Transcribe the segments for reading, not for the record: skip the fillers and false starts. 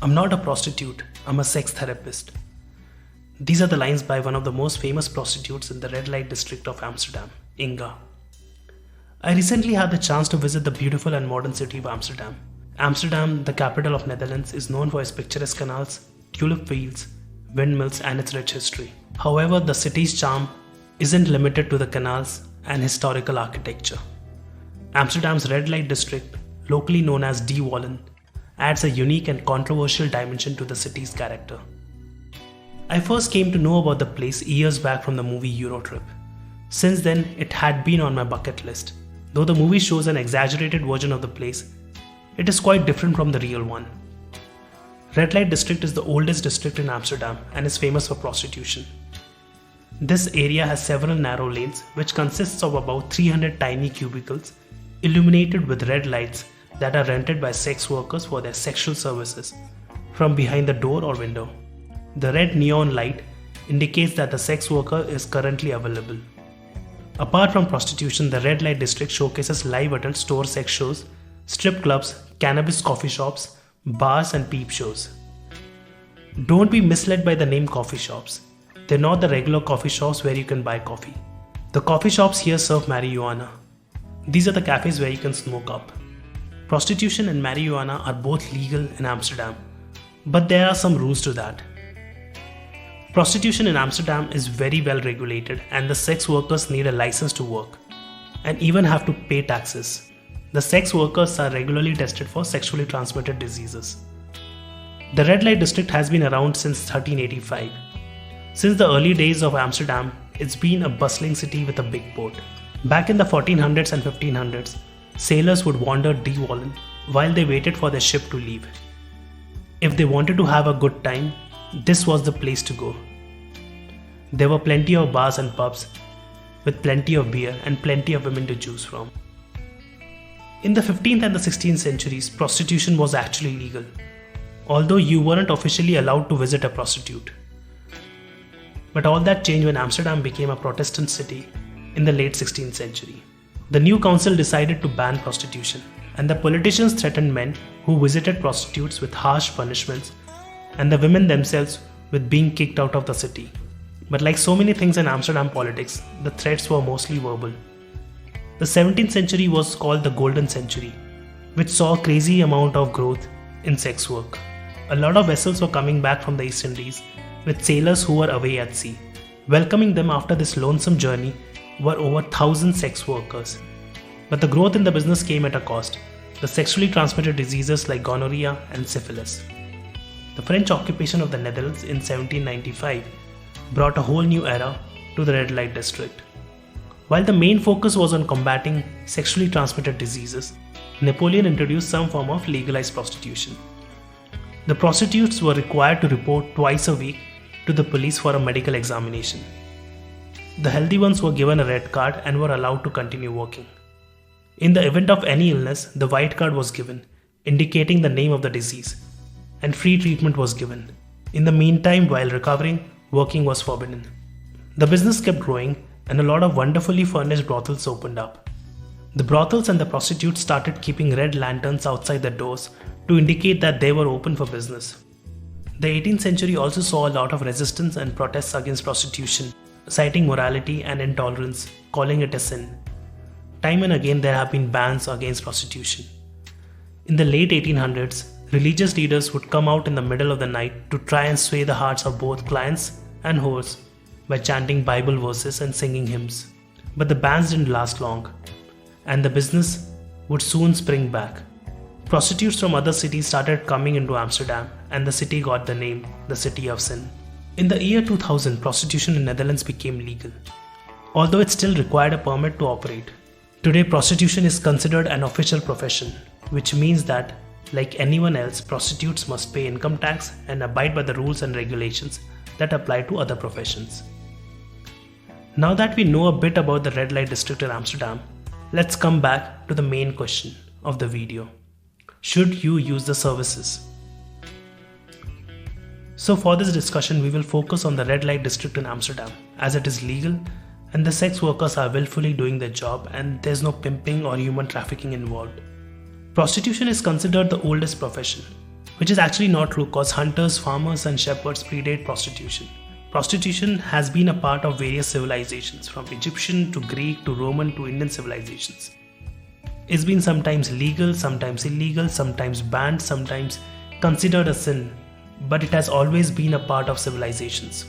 I'm not a prostitute, I'm a sex therapist. These are the lines by one of the most famous prostitutes in the red light district of Amsterdam, Ingaa. I recently had the chance to visit the beautiful and modern city of Amsterdam. Amsterdam, the capital of Netherlands, is known for its picturesque canals, tulip fields, windmills and its rich history. However, the city's charm isn't limited to the canals and historical architecture. Amsterdam's red light district, locally known as Wallen, adds a unique and controversial dimension to the city's character. I first came to know about the place years back from the movie Eurotrip. Since then, it had been on my bucket list. Though the movie shows an exaggerated version of the place, it is quite different from the real one. Red Light District is the oldest district in Amsterdam and is famous for prostitution. This area has several narrow lanes which consists of about 300 tiny cubicles illuminated with red lights that are rented by sex workers for their sexual services from behind the door or window. The red neon light indicates that the sex worker is currently available. Apart from prostitution, the red light district showcases live adult store sex shows, strip clubs, cannabis coffee shops, bars and peep shows. Don't be misled by the name coffee shops. They're not the regular coffee shops where you can buy coffee. The coffee shops here serve marijuana. These are the cafes where you can smoke up. Prostitution and marijuana are both legal in Amsterdam, but there are some rules to that. Prostitution in Amsterdam is very well regulated and the sex workers need a license to work and even have to pay taxes. The sex workers are regularly tested for sexually transmitted diseases. The red light district has been around since 1385. Since the early days of Amsterdam, it's been a bustling city with a big port. Back in the 1400s and 1500s, sailors would wander Wallen while they waited for their ship to leave. If they wanted to have a good time, this was the place to go. There were plenty of bars and pubs with plenty of beer and plenty of women to choose from. In the 15th and the 16th centuries, prostitution was actually legal, although you weren't officially allowed to visit a prostitute. But all that changed when Amsterdam became a Protestant city in the late 16th century. The new council decided to ban prostitution, and the politicians threatened men who visited prostitutes with harsh punishments and the women themselves with being kicked out of the city. But like so many things in Amsterdam politics, the threats were mostly verbal. The 17th century was called the Golden Century, which saw a crazy amount of growth in sex work. A lot of vessels were coming back from the East Indies with sailors who were away at sea. Welcoming them after this lonesome journey were over 1,000 sex workers. But the growth in the business came at a cost: the sexually transmitted diseases like gonorrhea and syphilis. The French occupation of the Netherlands in 1795 brought a whole new era to the red light district. While the main focus was on combating sexually transmitted diseases, Napoleon introduced some form of legalized prostitution. The prostitutes were required to report twice a week to the police for a medical examination. The healthy ones were given a red card and were allowed to continue working. In the event of any illness, the white card was given, indicating the name of the disease, and free treatment was given. In the meantime, while recovering, working was forbidden. The business kept growing and a lot of wonderfully furnished brothels opened up. The brothels and the prostitutes started keeping red lanterns outside the doors to indicate that they were open for business. The 18th century also saw a lot of resistance and protests against prostitution, citing morality and intolerance, calling it a sin. Time and again there have been bans against prostitution. In the late 1800s, religious leaders would come out in the middle of the night to try and sway the hearts of both clients and whores by chanting Bible verses and singing hymns. But the bans didn't last long, and the business would soon spring back. Prostitutes from other cities started coming into Amsterdam, and the city got the name, the City of Sin. In the year 2000, prostitution in Netherlands became legal, although it still required a permit to operate. Today, prostitution is considered an official profession, which means that, like anyone else, prostitutes must pay income tax and abide by the rules and regulations that apply to other professions. Now that we know a bit about the red light district in Amsterdam, let's come back to the main question of the video. Should you use the services? So for this discussion, we will focus on the red light district in Amsterdam, as it is legal and the sex workers are willfully doing their job and there's no pimping or human trafficking involved. Prostitution is considered the oldest profession. Which is actually not true, cause hunters, farmers and shepherds predate prostitution. Prostitution has been a part of various civilizations, from Egyptian to Greek to Roman to Indian civilizations. It's been sometimes legal, sometimes illegal, sometimes banned, sometimes considered a sin, but it has always been a part of civilizations.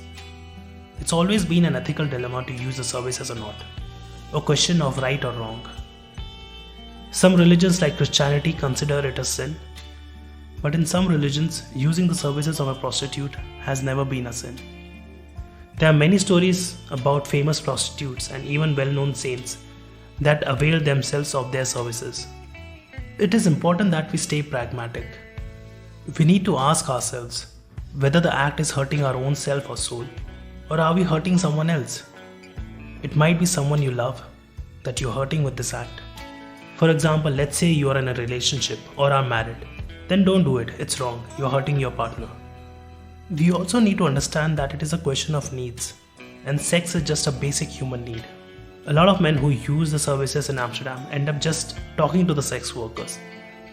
It's always been an ethical dilemma to use the services or not, a question of right or wrong. Some religions like Christianity consider it a sin, but in some religions, using the services of a prostitute has never been a sin. There are many stories about famous prostitutes and even well-known saints that avail themselves of their services. It is important that we stay pragmatic. We need to ask ourselves whether the act is hurting our own self or soul, or are we hurting someone else? It might be someone you love that you're hurting with this act. For example, let's say you are in a relationship or are married. Then don't do it, it's wrong, you're hurting your partner. We also need to understand that it is a question of needs, and sex is just a basic human need. A lot of men who use the services in Amsterdam end up just talking to the sex workers.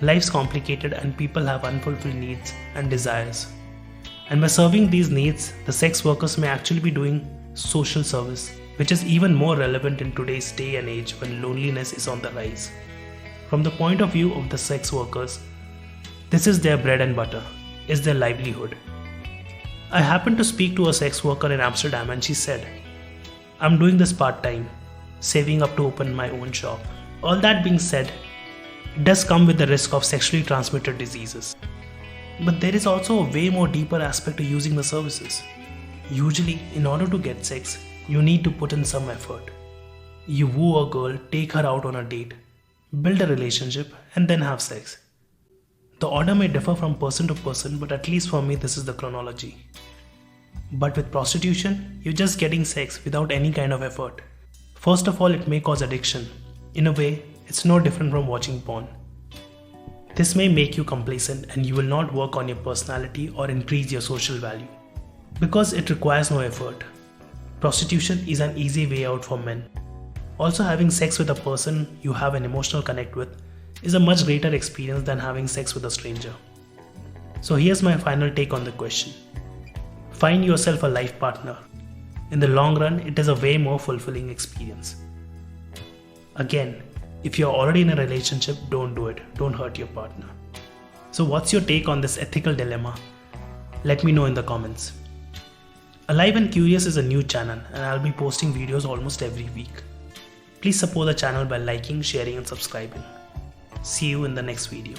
Life's complicated and people have unfulfilled needs and desires. And by serving these needs, the sex workers may actually be doing social service, which is even more relevant in today's day and age when loneliness is on the rise. From the point of view of the sex workers, this is their bread and butter, is their livelihood. I happened to speak to a sex worker in Amsterdam and she said, "I'm doing this part-time, saving up to open my own shop." All that being said, it does come with the risk of sexually transmitted diseases. But there is also a way more deeper aspect to using the services. Usually, in order to get sex, you need to put in some effort. You woo a girl, take her out on a date, build a relationship, and then have sex. The order may differ from person to person, but at least for me, this is the chronology. But with prostitution, you're just getting sex without any kind of effort. First of all, it may cause addiction. In a way, it's no different from watching porn. This may make you complacent and you will not work on your personality or increase your social value. Because it requires no effort. Prostitution is an easy way out for men. Also, having sex with a person you have an emotional connect with is a much greater experience than having sex with a stranger. So here's my final take on the question. Find yourself a life partner. In the long run, it is a way more fulfilling experience. Again, if you're already in a relationship, don't do it. Don't hurt your partner. So what's your take on this ethical dilemma? Let me know in the comments. Alive and Curious is a new channel and I'll be posting videos almost every week. Please support the channel by liking, sharing and subscribing. See you in the next video.